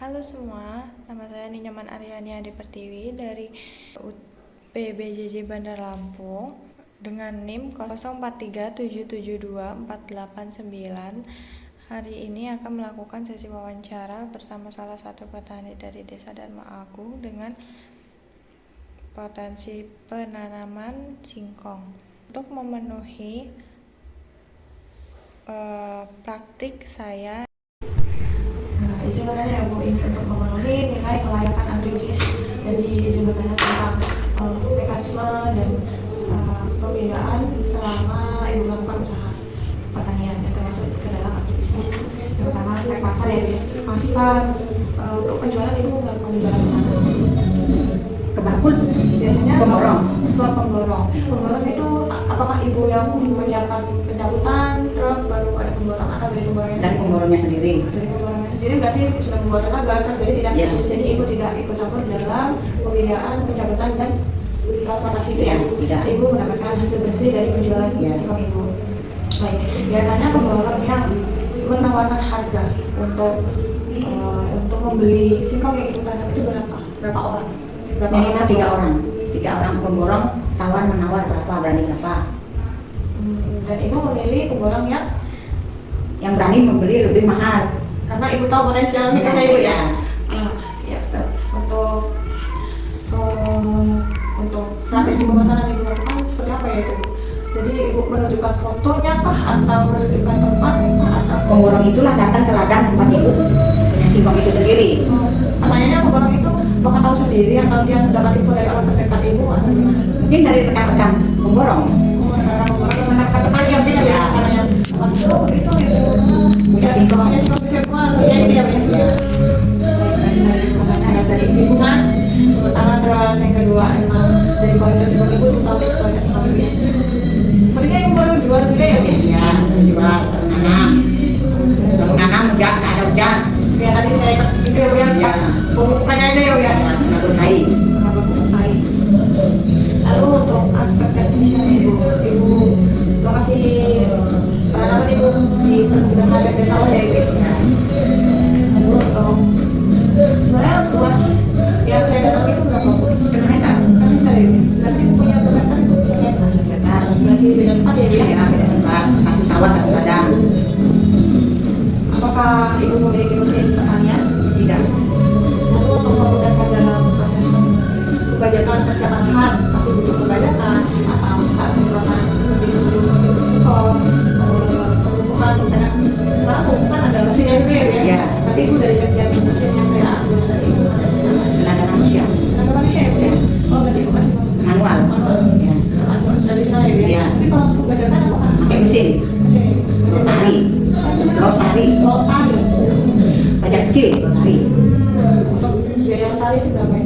Halo semua, nama saya Ninyaman Aryani Adi Pertiwi dari UPBJJ Bandar Lampung dengan NIM 0437724889. Hari ini akan melakukan sesi wawancara bersama salah satu petani dari Desa Dharma Agung dengan potensi penanaman singkong. Untuk memenuhi praktik saya istilahnya ya Bu, ini untuk memenuhi nilai kelayakan agribisnis dari jembatannya tentang mekanisme dan pembiayaan selama ibu melakukan usaha pertanian yang termasuk ke dalam agribisnis. Yang pertama naik pasar ya, pasar untuk penjualan ibu melakukan penjualan Ke Bakun, biasanya Pemborong. ke pemborong. Pemborong itu apakah ibu yang menyiapkan pencabutan terus baru ada pemborong atau dari pemborongnya? Dari pemborongnya sendiri. Dari pemborongnya sendiri berarti sudah membuat tenaga kan, jadi tidak jadi ibu tidak ikut campur dalam pembiayaan pencabutan dan transportasi itu ya. Tidak. Ibu mendapatkan hasil bersih dari penjualan singkong ibu. Baik, biasanya pemborong yang menawarkan harga untuk membeli singkong yang ibu tanam itu berapa orang? Minimal 3 orang pemborong tawar menawar berapa, berani berapa. Dan ibu memilih pemborong Yang berani membeli lebih mahal. karena ibu tahu potensial singkongnya ibu ya. Ya, betul. Untuk strategi pemasaran ibu lakukan seperti apa ya itu? Jadi ibu menunjukkan fotonya kah atau menunjukkan tempat atau Pemborong itulah datang ke ladang tempat ibu punya singkong itu sendiri. pertanyaannya pemborong itu bakal tahu sendiri atau dia dapat info dari orang terdekat ibu atau gimana? Mungkin dari rekan-rekan pemborong. Karena pemborong menekan petani yang tidak ya karena itu Punya singkong. punya singkong virtual ya itu ya. Ada dari lingkungan pertama, terus yang kedua emang dari kualitas singkong ibu tahu kualitas singkong ibu. Sebenarnya ibu baru jual juga ya Bu? Iya, jual nanam. Baru nanam nggak ada hujan. Ya tadi saya itu ya Bu ya. Iya. Pemupukannya aja ya Bu ya. Baru naik. Kenapa pupuk kain? Lalu untuk aspek teknisnya ibu lokasi penanaman ibu di perkebunan ladang desa ya ibu. Lalu untuk sebenarnya luas yang saya tanam itu berapa Bu? Setengah hektar. Kan hektar ya Bu. Berarti ibu punya berapa hektar ibu? Hektar. Berarti beda tempat ya Bu ya? Ya, beda tempat. Satu sawah, satu ladang. Apakah ibu memiliki mesin pertanian? Tidak. Lalu untuk memudahkan dalam proses pembajakan persiapan lahan pasti butuh pembajakan atau saat penyurutan butuh mesin singkong, pemupukan misalnya karena pemupukan ada mesinnya juga ya Bu ya? Iya. Tapi ibu dari setiap mesin yang saya ambil dari ibu ada siapa? Tenaga manusia. Tenaga manusia ya Bu ya? Oh berarti ibu masih Manual. Ya. masuk dari sana ya Bu ya? Iya. Tapi kalau pembajakan apakah Pakai mesin. mesin Rotari. Rotari. rotari? Pajak kecil. Rotari. Untuk biaya rotari itu berapa ya?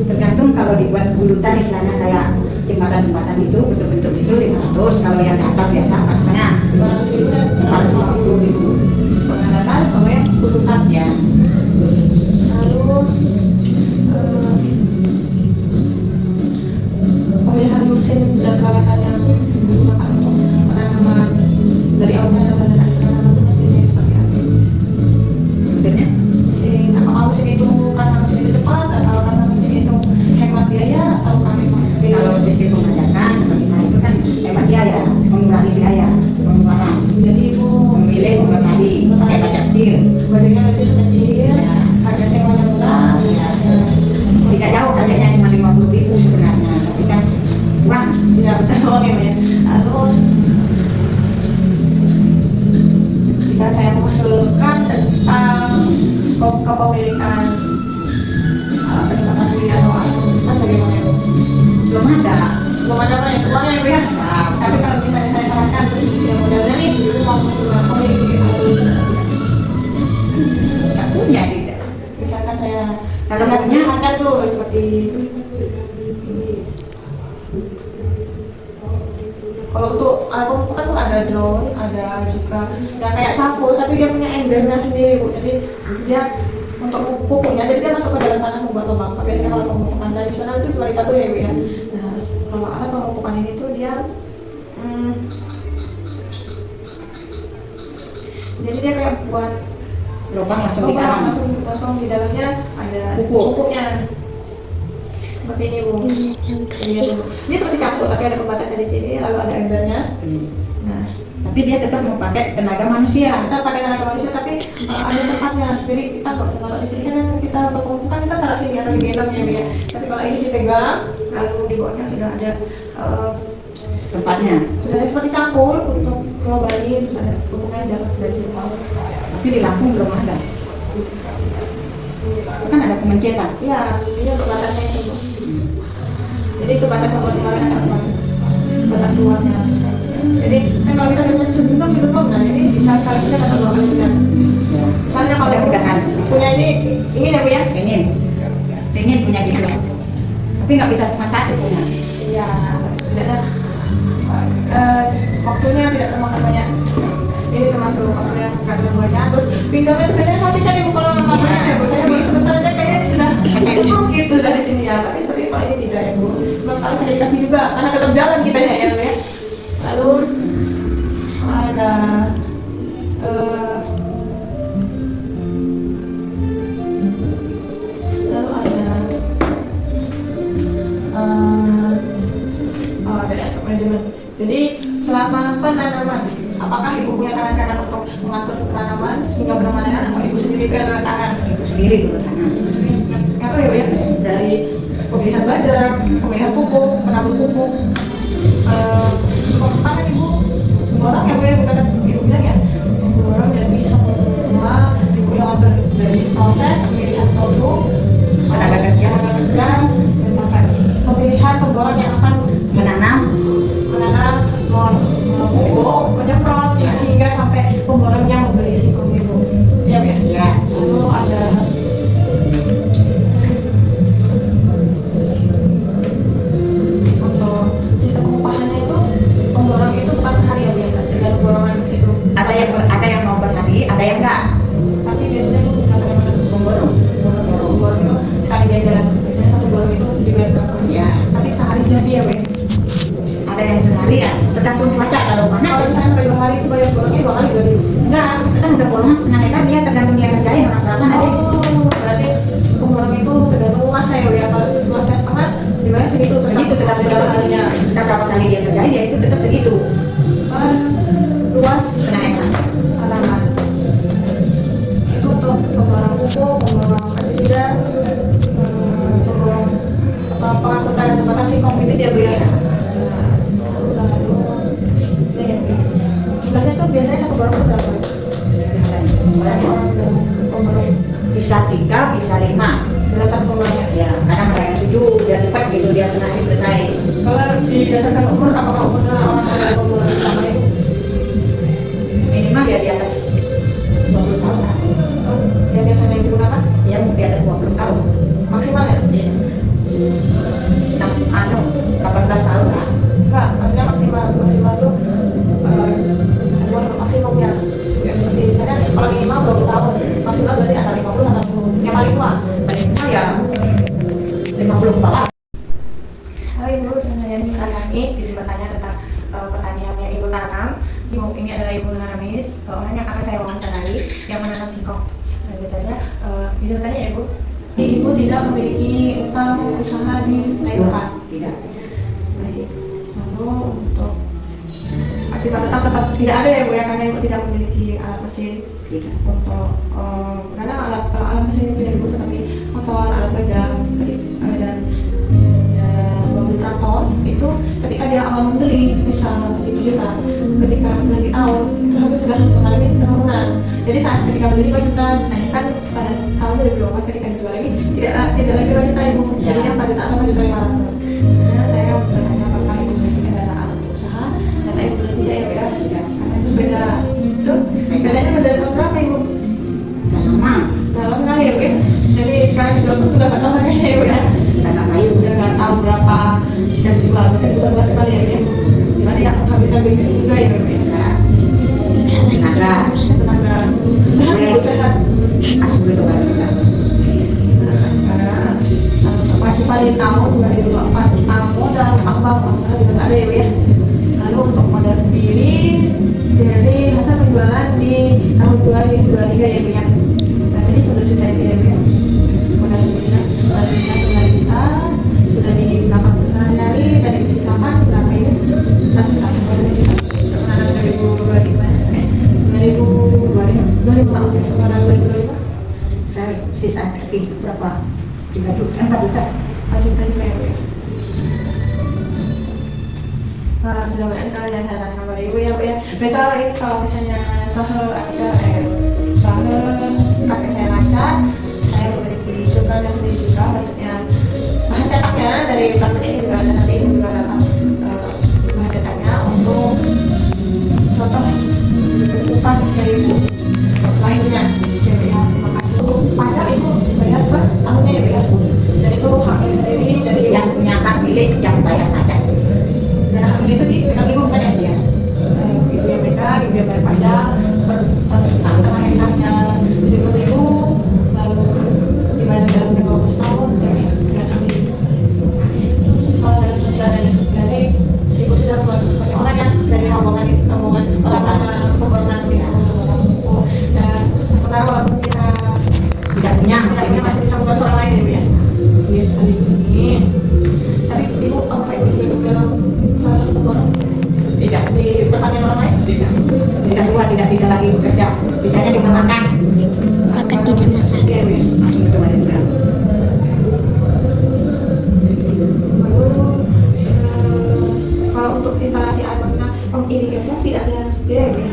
Tergantung kalau dibuat bulutan istilahnya kayak jembatan-jembatan itu bentuk-bentuk itu 500. Kalau yang datar biasa pastinya 200.000 dan 450.000. dengan datar sama yang butuhan. Ya. Lalu pemilihan musim dan kelayakan yang digunakan untuk penanaman dari awal penanaman itu mesinnya seperti apa? Maksudnya Mesin apakah mesin itu karena mesin itu cepat atau karena mesin itu hemat biaya atau karena kalau sistem pembajakan seperti kita itu kan hemat biaya, mengurangi biaya pengeluaran. jadi ibu Memilih membuat tadi pakai pajak kecil. badannya lebih kecil, harga sewanya murah. Ya. Tidak jauh pajaknya cuma 50.000 sebenarnya, tapi kan uang. Ya betul ya. Lalu jika saya mengusulkan tentang kepemilikan peningkatan pilihan uang kan bagaimana ya Bu? Belum ada. Belum ada banyak uangnya ya Bu ya. Tapi kalau misalnya saya sarankan terus yang modalnya nih dulu mau memiliki Tidak punya tidak. misalkan saya Kalau punya harga tuh seperti kalau untuk alat pemupukan tuh ada drone, ada juga yang kayak sapu, tapi dia punya embernya sendiri Bu. Jadi dia untuk pupuknya, jadi dia masuk ke dalam tanah membuat lubang. Biasanya kalau pemupukan tradisional itu seperti itu ya Bu ya. Nah, kalau alat pemupukan ini tuh dia jadi dia kayak buat lubang langsung lubang ditanam. langsung kosong, di dalamnya ada Pupuk. pupuknya seperti ini Bu. Ini seperti cangkul tapi ada pembatasnya di sini, lalu ada embernya. Nah, Tapi dia tetap mau pakai tenaga manusia. kita pakai tenaga manusia tapi ada tempatnya, jadi kita nggak usah taruh di sini, kan kita untuk pembukaan kita taruh sini atau di gendongnya ya. Tapi kalau ini dipegang, lalu di bawahnya sudah ada Tempatnya. sudah ada seperti cangkul untuk ngelobarin, terus ada pupuknya jatuh dari situ. Tapi di Lampung belum ada. Itu kan ada pemencetan. Iya, ini untuk batasnya itu Bu. Jadi itu batas buat kemarin ada batas luarnya. Jadi kan kalau kita biasanya sebelum, nah ini bisa sekali kita kata 2 kali kita. Ya. Misalnya kalau Mudah-mudahan. punya ini ingin ya Bu ya? Pengen punya gitu. Tapi nggak bisa cuma satu punya. Iya, tidak ada waktunya tidak termakan banyak. Ini termasuk waktunya karena banyak. Terus pindahnya itu biasanya sampai cari Bu kalau namanya ya Bu. Saya baru sebentar aja kayaknya sudah cukup gitu dari sini ya. Tapi seperti kalau ini tidak ya Bu. Memang kalau saya dikasih juga karena tetap jalan kita ya Bu ya. Lalu ada dari aspek manajemen. Jadi selama penanaman, apakah ibu punya tangan-tangan untuk mengatur tanaman hingga penanaman atau ibu sendiri ke tangan? Itu sendiri dulu tangan. Apa ya Bu ya? Dari pemilihan bajak, pemilihan pupuk, penabur pupuk, panen ibu, semua orang ya Bu ya, bukan ibu bilang ya, semua orang jadi semua ibu yang atur dari proses pemilihan produk, Tenaga kerja. dan sampai pemilihan pemborong yang akan Menanam. pupuk, menyemprot hingga sampai pemborongnya membeli singkong ibu. Ya Bu ya. Ya. Lalu ada untuk sistem pengupahannya itu pemborong itu bukan hari ya Bu ya, tergantung borongan itu. Ada yang mau berhari, ada yang enggak. Tapi biasanya itu kadang-kadang Pemborong. pemborong itu sekali jalan, biasanya satu borong itu dibayar berapa? Ya. Tapi sehari jadi ya Bu ya. Ada yang sehari ya. Tergantung cuaca kalau Kalau panas. misalnya sampai 2 hari itu bayar borongnya 2 kali jadi. Enggak, kan udah bolongan setengah hektar dia tergantung dia kerjain orang berapa nanti. Oh, berarti pemborong itu tergantung luasnya ya Bu ya. Kalau luasnya setengah dibayar segitu, Segitu tetap berapa harinya. kita berapa kali dia kerjain dia itu tetap segitu. Luas Setengah hektar. tanaman itu untuk pemborong pupuk, pemborong pestisida, pemborong pengangkutan batasi singkong itu dia Bu ya. Jumlahnya tuh biasanya satu borong itu berapa? Pemborong Bisa 3, bisa 5. dalam satu pemborong. Ya, kadang ada yang 7 biar cepat gitu dia sengaja selesai. Kalau didasarkan umur, apakah umurnya orang pada pemborong sama itu? Minimal dia di atas 20 tahun lah. Yang biasanya digunakan Ya di atas 20 tahun. maksimal ya? Ya. 18 tahun lah. Enggak, maksudnya maksimal tuh umur maksimumnya ya seperti misalnya kalau minimal 20 tahun, maksimal berarti antara 50 atau 60 yang paling tua. Paling tua ya 50 ke bawah. Halo Ibu, saya Nani, izin bertanya tentang pertanian yang Ibu tanam. Ini adalah Ibu Nanamis, orang yang akan saya wawancarai yang menanam singkong. Nah, biasanya izin bertanya ya Ibu, Ibu tidak memiliki utang usaha di Taiwan. Tidak. Baik. Lalu untuk aktivitas tetap tidak ada ya Bu ya, karena Ibu tidak memiliki alat mesin Tidak. untuk karena kalau alat mesin itu ya Ibu seperti motor, alat bajak, dan mobil traktor itu ketika dia awal membeli misal itu juta, ketika beli tahun itu harus sudah mengalami penurunan. Jadi saat ketika beli 2 juta ditanyakan pada tahun 2024 ketika dijual lagi tidak lagi 2 juta Ibu, jadi yang 4 juta atau 4 juta 500. Karena saya bertanya apakah Ibu memiliki kendaraan alat usaha, dan Ibu bilang tidak ya Bu ya, karena itu beda. Itu bedanya beda tahun berapa Ibu? Tanaman. Dalam sekali ya Bu ya. Jadi sekarang di Lombok sudah nggak tahu harganya ya Bu ya. Tanam kayu. Udah nggak tahu berapa bisa dijual, mungkin juga luas sekali ya Bu ya. Gimana ya, habiskan bensin juga ya Bu ya. Tenaga. Tenaga sehat. Asli itu kan kita. Masih paling tahun 2024 modal tambang masalah juga nggak ada ya Bu ya. Lalu untuk modal sendiri dari hasil penjualan di tahun 2023 ya Bu ya. 10 juta itu ya Bu ya. Modal sebelumnya 9 juta sudah digunakan untuk sehari-hari dari persisapan berapa ini? 1 juta. Sekarang 2025 modal 2025 Saya sisa lagi berapa? 3 juta, 4 juta. 4 juta juga ya Bu ya. Sudah banyak sekali yang saya tanyakan pada Ibu ya Bu ya. Besok ini kalau misalnya soal praktek saya lancar, saya memiliki juga dan sendiri juga, maksudnya bahan cetaknya dari praktek ini juga ada, nanti Ibu juga dapat bahan cetaknya untuk contoh kupas dari Ibu selanjutnya ya Bu ya. Makasih pajak Ibu bayar per tahunnya ya Bu ya, dan itu hak Ibu sendiri, jadi Yang punya hak milik yang bayar pajak. dan hak milik itu dipegang Ibu kan ya? Ibu yang pegang, Ibu yang bayar pajak per setengah hektarnya 70.000, lalu dibayar dalam 15 tahun dengan hak milik. Kalau dalam sosial dari Ibu sudah buat banyak orang ya, dari rombongan orang-orang pembangunan di dan sementara walaupun kita Tidak punya masih bisa membantu orang lain ya Bu ya. Iya sekali ini. Tapi Ibu apakah Ibu juga ikut dalam salah satu pembangunan Tidak. di pertanian orang lain? Tidak. Tidak keluar, tidak bisa lagi bekerja. Bisanya di rumah makan. Makan tidak masak. Iya Bu ya. Langsung itu balik pulang. Lalu kalau untuk instalasi air makna pengirigasian tidak ada biaya Bu ya?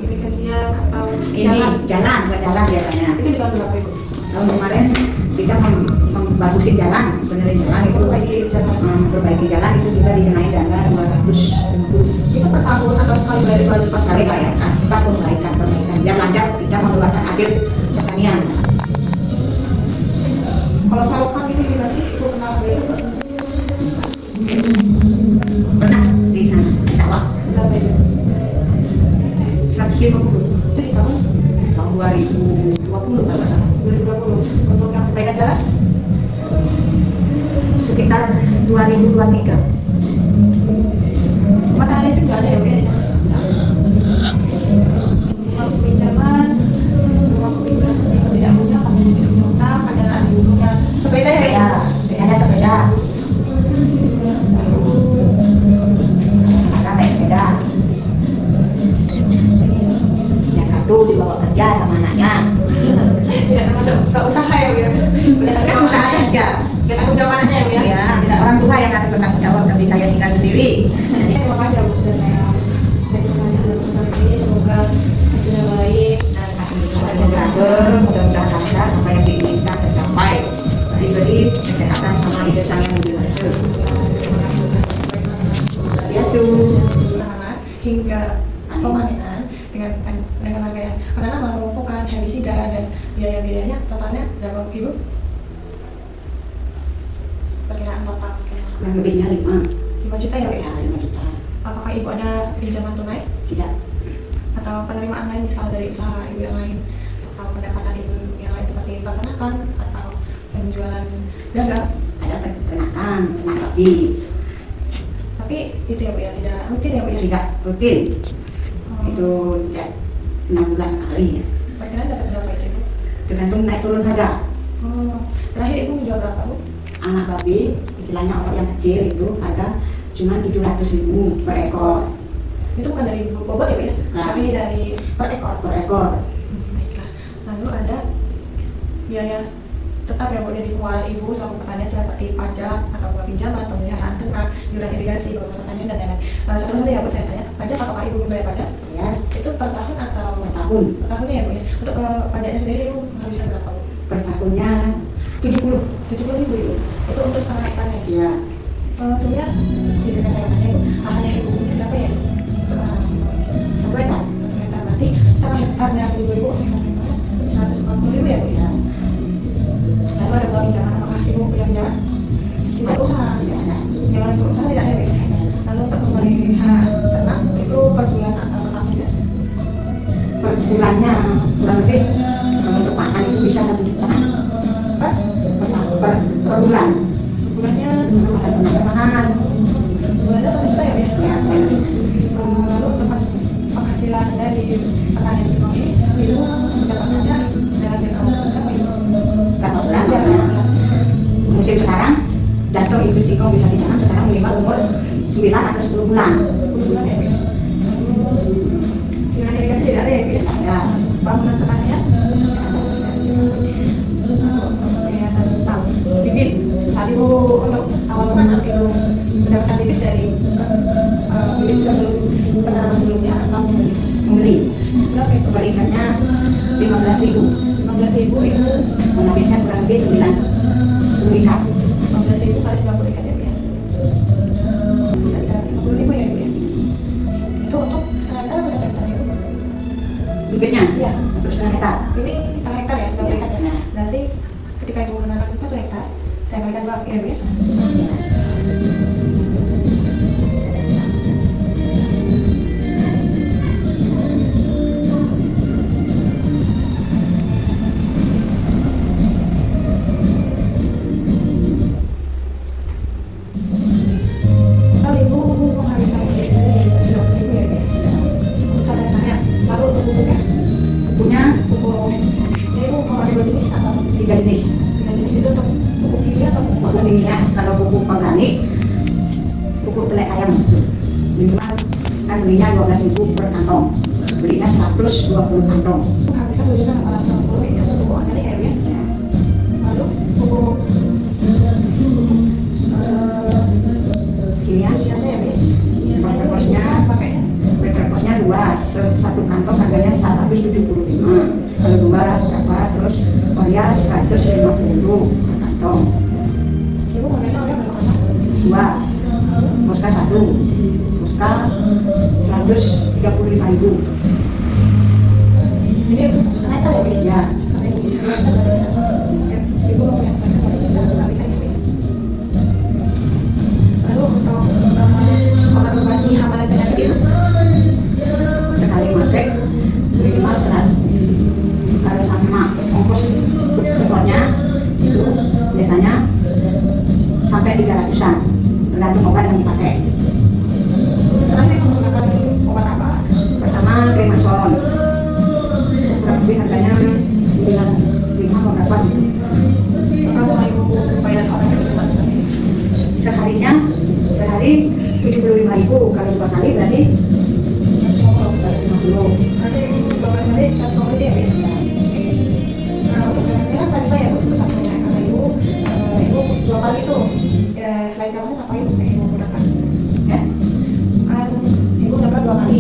Irigasian atau Ini jalan, buat jalan biasanya. itu di tahun berapa Ibu? Tahun kemarin kita membagusin jalan, benerin jalan itu, Perbaiki jalan. memperbaiki jalan itu kita dikenai dana 200.000 Itu per tahun atau sekali bayar pas pas kali bayar pas perbaikan biar lancar kita mengeluarkan hasil pertanian. Kalau salukan gitu irigasi Ibu pernah bayar Pernah di sana di sawah berapa itu? 150 Itu di tahun tahun 2020 kalau nggak salah, 2020 untuk yang perbaikan jalan sekitar 2023. masalah listrik nggak ada ya Bu ya? Kalau pinjaman uang pinjam yang tidak mudah, kami tidak mudah, kendaraan ibunya sepeda ya Sepeda, sepedanya sepeda, ada naik sepeda. Yang satu dibawa kerja sama anaknya. tidak termasuk nggak usaha ya Bu ya? Kan usaha aja. Tidak tanggung jawab anaknya ya Bu ya? Ya, Tidak. orang tua yang harus bertanggung jawab, tapi saya tinggal sendiri. Terima kasih ya Bu, dan saya semuanya untuk ini semoga hasilnya baik dan Mudah-mudahan lancar apa yang diinginkan tercapai, diberi kesehatan sama hidup saya yang lebih baik. Ya, penanaman hingga pemanenan dengan harga yang karena mengumpulkan herbisida dan biaya-biayanya totalnya berapa Ibu? Perkiraan total kurang lebihnya 5 juta ya Bu ya? 5 juta. Apakah Ibu ada pinjaman tunai Tidak, atau penerimaan lain misal dari usaha Ibu yang lain atau pendapatan Ibu yang lain seperti peternakan atau penjualan dagang? ada peternakan, ternak babi, Tapi itu ya Bu ya, tidak rutin ya Bu ya? tidak rutin. Itu ya 6 bulan sekali ya. Perkiraan dapat berapa itu Ibu? Tergantung naik turun harga. Terakhir Ibu menjual berapa Bu? Anak babi, istilahnya orang yang kecil itu harga cuma 700.000 per ekor. Itu bukan dari bobot ya Bu ya? Nah. Tapi dari per ekor. Per ekor. Baiklah. Lalu ada biaya tetap ya Bu dari pengeluaran Ibu sama pertanian seperti pajak atau bunga pinjaman, pemeliharaan ternak, iuran irigasi, bangunan pertanian dan lain-lain. Satu-satu ya Bu saya tanya, pajak apakah Ibu membayar pajak? Ya, Itu per tahun atau per tahun. per tahunnya ya Bu ya? Untuk pajaknya sendiri Ibu menghabiskan berapa Bu? Per tahunnya 70. 70.000 Ibu. Itu untuk setengah hektarnya. Ya, Sebenarnya bisa saya tanya Ibu, lahannya Ibu punya berapa ya? Untuk lahan 1 hektar. hektar berarti setengah hektarnya 7.000 misalnya 150.000 ya Bu ya? Ya, Lalu ada uang pinjaman, apakah Ibu punya pinjaman? Tidak usaha. tidak ada. Jangan berusaha tidak ada ya. Lalu untuk memelihara ternak itu per bulan atau per tahun ya? Per bulannya kurang lebih kalau untuk pakan itu bisa 1 juta. Per Per bulan. bulannya Ada makanan. bulannya 1 juta ya Bu ya? Ya, 15.000 itu menghabiskan kurang lebih 90 ikat. 15.000 kali 90 ikat ya Bu ya. Ada 50.000 ya Bu ya. Itu untuk setengah hektar atau berapa hektar ya Bu? Bibitnya Iya. untuk setengah hektar. Ini setengah hektar ya, 90 ikat ya. Ya. Berarti ketika Ibu menanam 1 hektar, saya kalikan 2 ya Bu ya. Kalau Ibu menghabiskan dari 100.000 ya Bu ya. Untuk 1 hektarnya. Lalu untuk pupuknya? Pupuknya Pupuk jadi Ibu memakai 2 jenis atau 3 jenis. 3 jenis itu untuk pupuk kimia atau pupuk Pupuk kimia, kalau pupuk organik, pupuk telek ayam minimal kan belinya 12.000 per kantong, belinya 120 kantong. menghabiskan 2.860.000 ini untuk pupuk organik ya Bu ya. Ya. Lalu pupuk Kimia, kimianya ya Bu ya. Perkosnya, Pakainya perkosnya 2, satu kantong harganya 175. Kalau 2 berapa? Terus Korea 150 per kantong. Ibu pakainya oleh berapa kantong? 2, Moska 1, Moska 135.000. Ini untuk setengah hektar ya Bu ya. Ya, Karena Ibu Ibu mau punya setengah hektar kita kalikan ya Bu ya. Lalu untuk obat obati hama dan penyakit itu sekali pakai minimal 100. Kalau sama ongkos setornya itu biasanya sampai 300-an, tergantung obat yang dipakai. sekarang Ibu menggunakan obat apa? Pertama Kremason, kurang lebih harganya 95 atau berapa gitu. Kalau mau Ibu bayar orang itu Seharinya sehari 75.000, kalau 2 kali berarti 150. nanti Ibu bakal balik 1,5 ya Bu ya. Nah untuk penyakitnya tadi saya untuk sampingnya karena Ibu 2 kali itu ya selain kamu apa Ibu yang Ibu gunakan? Ya, Kan Ibu dapat 2 kali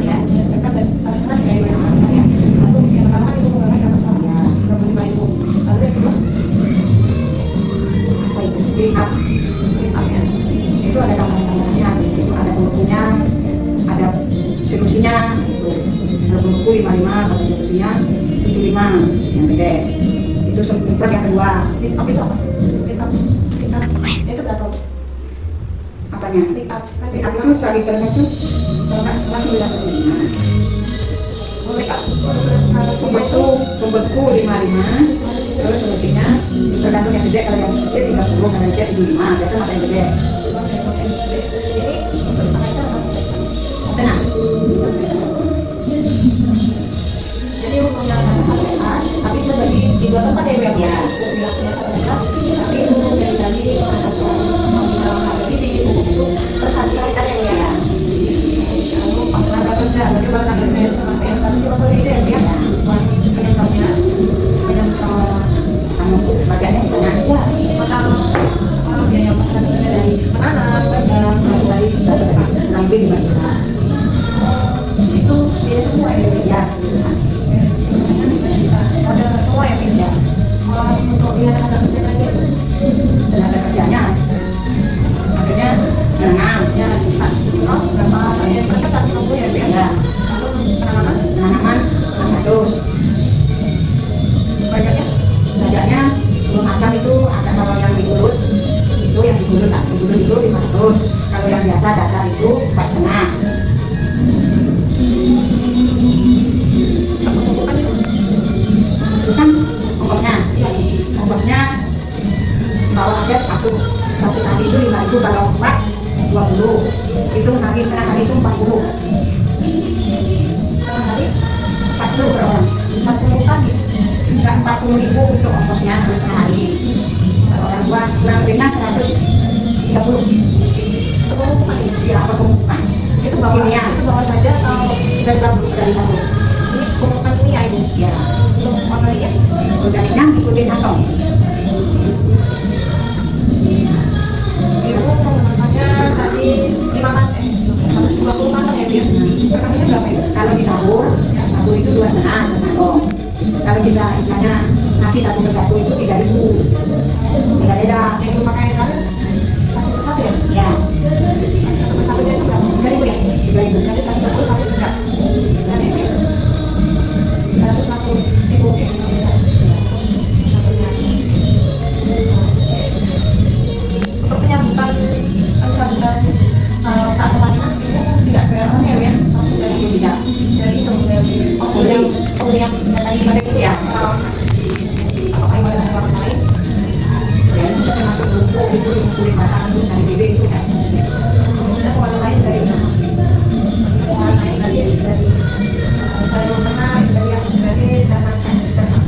ya dapat dan harus senang ya Ibu yang sama ya. Lalu yang pertama kan Ibu menggunakan dapat sama Ya. 25.000. Lalu yang kedua apa itu? Pick-up. ya. Itu ada tambahan-tambahannya, itu ada pembukunya, ada solusinya, itu ada pembuku 55, ada solusinya 75 yang gede. Itu semprot yang kedua. Pick up itu apa? Pick up itu berapa? Apanya? Pick up kan Pick up itu sekali ternak itu masih 95. pick up Pembuku 55, terus solusinya tergantung yang gede, kalau yang kecil 30, kalau yang kecil 75, biasanya ada yang gede. Tenang. Jadi Ibu punya satu hektar, tapi itu bagi di 2 tempat ya Bu ya. Ya. Ibu bilang punya 1 hektar, tapi Ibu menjadi di pupuk itu per 1 hektar ya Bu ya. Lalu tenaga kerja, berarti tenaga kerja yang tadi cuma itu ya Bu ya. Buat penyemprotnya, penyemprot Kamu bagiannya di tengah. ya, pertama biaya masyarakat dari menanam, pegang, Dari kurang lebih 5 itu biaya semua ya Bu ya. ya. Ada semua ya Bu ya. Kalau untuk biaya tenaga kerja tadi Tenaga kerjanya akhirnya menang ya berapa ya mereka 150 ya Bu ya. ya, Lalu penanaman penanaman 100. banyaknya Belajarnya macam itu ada, kalau yang digulut itu yang digulut itu 500, kalau yang biasa dasar itu 4,5. pemupukan itu Itu kan ongkosnya, ya ongkosnya kalau ada satu kali itu 5.000, kalau 4 20, itu hari setengah hari itu 40. setengah hari 40 per orang. 40 kali Enggak 40.000 untuk ongkosnya setengah hari. Kalau orang tua kurang lebihnya 130. pemupukan itu Ya, apa pembukaan? itu bawa saja atau Dari tabur, dari tabur. ini pemupukan kimia Ibu Ya, untuk organiknya organiknya ikutin kantong. Ibu menggunakannya tadi 5 kantong 120 kantong ya Bu ya. Pertamanya berapa Ibu? Kalau di tabur itu 2,5 per kantong. Kalau kita istilahnya ngasih satu persatu itu 3.000. Beda-beda. Yang pakai terakhir kasih persatu ya? Ya, Satunya itu berapa? 3.000 ya? 3.000. Jadi satu persatu satu enggak? Dan ini 350.000 ya Indonesia. Satunya. Untuk penyambutan tak temannya itu tidak ke hotel ya? Langsung dari Itu tidak. itu dari pembelian tadi pada itu ya? Apakah ibadah orang lain? Ya, itu termasuk buku itu kulit batang itu dari BB itu kan. Kemudian warna lain dari warna lain dari saya pernah dari dana ternak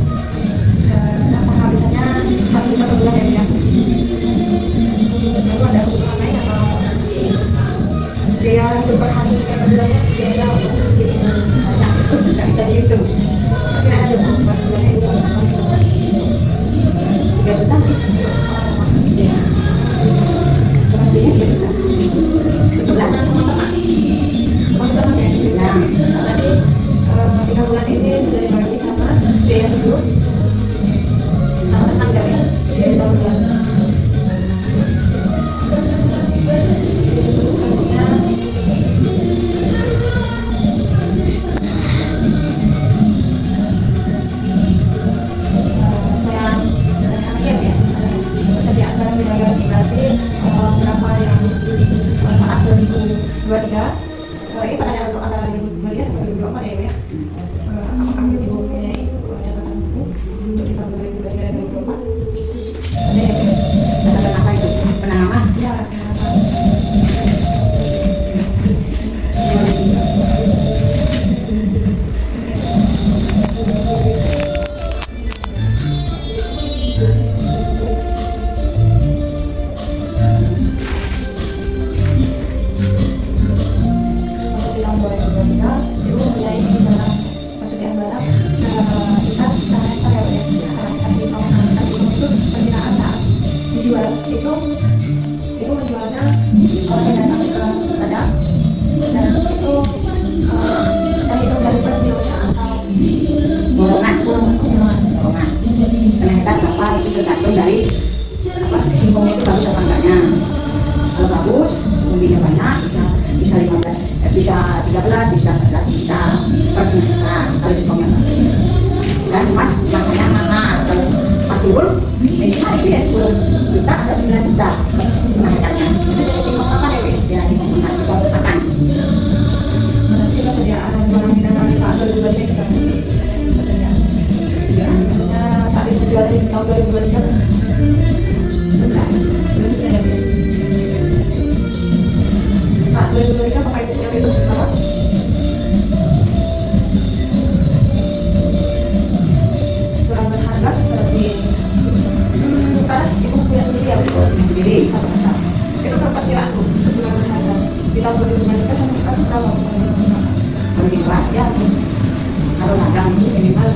dan penghabisannya satu bulan ya dia. Lalu ada kebutuhan lain atau dia hidup per hari kayak bulannya biaya untuk jadi banyak itu tidak bisa dihitung. Tapi ada per bulannya itu 3 juta. Ya. Pastinya 3 juta. Sebulan. teman-teman ya. Ya. Tadi 3 bulan ini sudah dibagi sama biaya hidup sama tenaga ya dari tahun bulan. Selanjutnya saya akhir ya persediaan barang dibayar berarti berapa yang saat 2023 ini pertanyaan untuk antara 2023 sampai 2024 ya Bu ya. Apakah Ibu punya catatan buku untuk di tahun 2023 dan 2024? Ada ya? Catatan apa itu? Penanaman. Ya, untuk di tahun 2023 Ibu mempunyai catatan persediaan barang kita ekspor ya Bu ya. Karena kita itu perkiraan saat dijual itu menjualnya orang yang datang ke Padang dan itu terhitung dari per kilonya atau Borongan. borongan. Borongan. Setengah hektar berapa itu tergantung dari singkongnya itu bagus apa enggaknya. Kalau bagus, umbinya banyak, bisa 15, bisa 13, bisa 14 juta per hektar kalau singkongnya bagus. Dan masanya mahal. Kalau pas turun, minimal itu ya 10 juta atau 9 juta setengah hektarnya. Itu dari singkong apa ya Bu? Ya, singkong makan. Berarti persediaan barang kita kali Pak 2023 juga persediaan. Maksudnya saat itu jual di tahun 2023 sudah sudah ya Bu. Saat 2023 apakah itu yang itu bersama? Surat berharga seperti karena ibu punya sendiri ya Bu. Jadi, Itu perkiraan Bu, surat berharga di tahun 2023 sampai sekarang berapa? kalau di kelas ya, kalau dagang itu minimal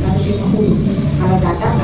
150. Kalau dagang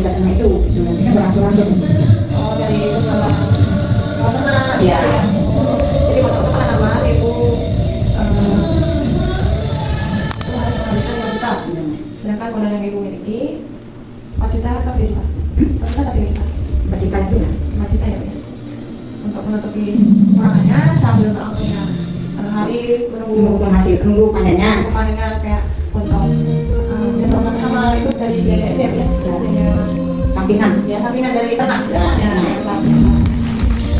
kita semua itu nanti kan berangsur-angsur. Oh, dari itu sama karena Iya. jadi kalau kita nama ibu itu harus menghabiskan 5 juta. Sedangkan modal yang ibu miliki 4 juta atau 3 juta? 4 juta atau 3 juta? 4 juta itu lah. 5 juta ya, Bu, ya. Untuk menutupi kekurangannya sambil berlangsungnya hari Nunggu panennya. panennya kayak untuk dan sama itu dari biaya itu ya, Bu, ya. Biaya Sampingan. ya sampingan dari ternak Ya. ya,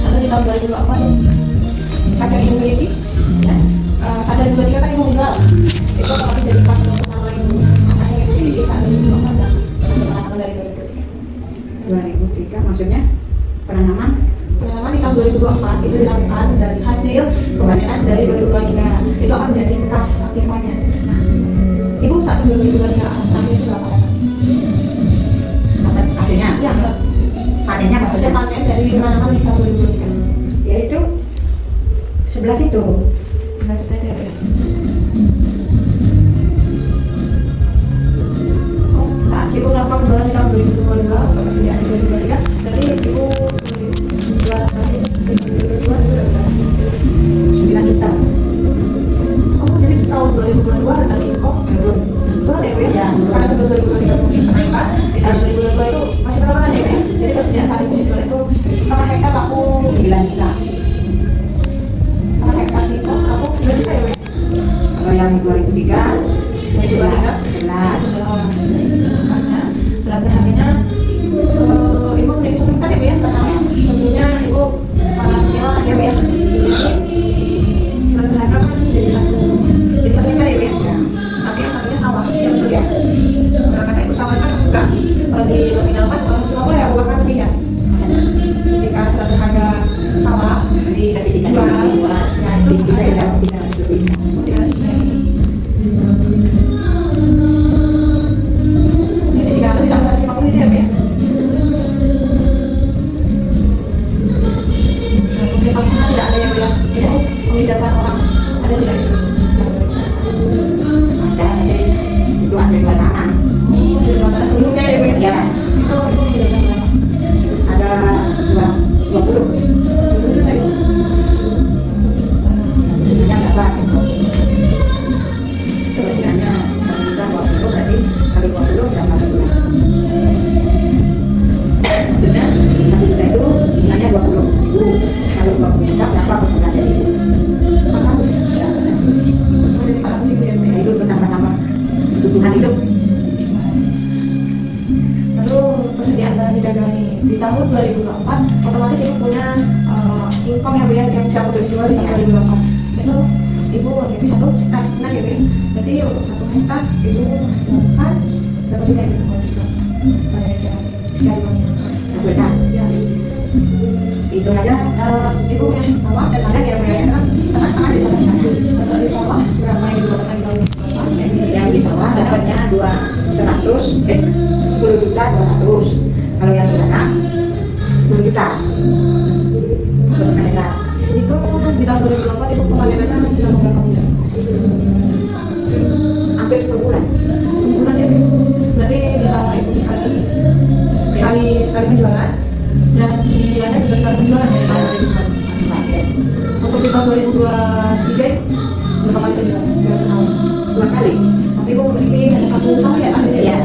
lalu di tahun 2008 pas yang ibu miliki ya, saat 2023 kan ibu menjual itu otomatis jadi pas untuk nama ibu pas yang ibu miliki saat 2008 dan penanaman dari 2023 2003 maksudnya penanaman penanaman di tahun 2024 itu dilakukan dari hasil pemanenan dari 2023 itu akan menjadi bekas aktifannya. Nah, ibu saat 2023 tapi itu berapa kan? dapat hasilnya. Ya, Panennya hasil maksudnya panen dari penanaman di tahun 2023 yaitu 11 itu. maksudnya itu ya, Bu, ya. Saat ibu melakukan penjualan di tahun 2022 untuk persediaan 2023 berarti ibu jual nanti 2022 9 juta. oh jadi tahun 2022 nanti kok Menurut turun ya, Bu, ya? Ya, turun. Karena sebelum 2023 mungkin kenaikan di tahun 2022 itu masih penurunan ya, Bu, ya? Jadi persediaan saat itu dijual itu setengah hektar laku 9 juta. setengah hektar sih kok laku 9 juta ya, Bu, ya? Kalau yang 2003 11. Sudah berhasilnya ibu menentukan ya, Bu, ya, tentang tentunya ibu para penyewa kan ya, Bu, ya. Sudah berharga kan jadi satu hektar ya, Bu, ya. Ya. Tapi yang satunya sawah ya, betul Ya. ya. Karena itu sawah kan enggak kalau di nominalkan orang semua ya bukan lebih ya. Jika sudah berharga sawah Jadi sertifikat jual dua. ya itu Bisa ada tidak lebih. tidak jadi 350 itu ya, Bu, ya. Nah, kemudian kalau misalnya tidak ada yang bilang itu membedakan orang ada tidak itu? Ada jadi itu hasil penanaman. Sudah ada sebelumnya ya, Bu, ya. Ya. Itu membedakan berapa? Ada 20. 20 juta ya. Sebenarnya nggak banyak. Persediaannya. Sebenarnya 20 berarti kali 20 berapa sebulan? Maksudnya 1 juta itu nilainya 20.000. Kalau 20 juta berapa perbulan jadi? 400. Ya, Kemudian 400 itu ya, Bu, ya. itu tambah-tambah kebutuhan hidup. Lalu persediaan barang didagangi di tahun 2024 otomatis ibu punya income ya, Bu, ya, yang siap untuk dijual di tahun 2024 itu ibu memiliki 1 hektar benar ya, Bu, ya. Berarti untuk 1 hektar ibu melakukan berapa juta ya, Bu, kalau dijual pada hektar dari uangnya 1 hektar. ya. Itu aja Ibu punya sawah dan ladang ya, Bu, ya, karena setengah-setengah di sana kalau di sawah berapa yang dijualkan di tahun 2024 yang di sawah dapatnya 10 juta 200. Kalau yang di tanah 10 juta. Terus mereka itu di tahun 2024 ibu pemanenannya sudah berapa bulan? hampir 10 bulan. Bulan ya, Bu. Berarti bisa ibu sekali penjualan dan pilihannya juga sekali penjualan ya, kalau dari bulan. Untuk di tahun 2023 berapa kali penjualan? Jual setahun. 2 kali. Tapi ibu memiliki hanya 1 sawah ya, saat ini. Iya.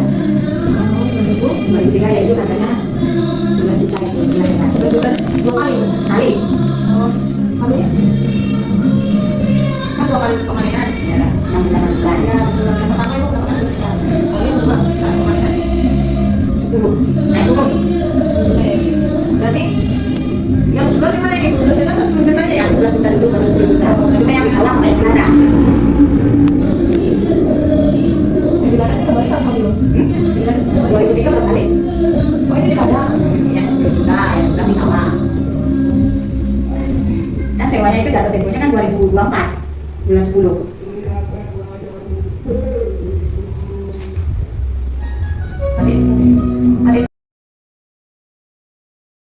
Ibu 2003 ya itu katanya 9 juta itu. 9 juta. berjualan 2 kali. Sekali. Terus satunya kan 2 kali pemanenan. Ya, yang bulan bulan Ya, bulan yang pertama ibu mendapatkan 2 juta. Kali yang kedua saat pemanenan 10. Nah itu kok berarti yang kedua gimana ya? 10 juta atau 10 juta aja ya? bulan bulan itu baru 10 juta. Cuma yang di sawah saya kena. Yang di ladang itu kembali kan kalau belum? Di ladang itu kembali. 2003 berapa kali? Oh ini di ladang. Yang 10 juta yang sudah di sawah. Kan sewanya itu jatuh temponya kan 2024 bulan 10.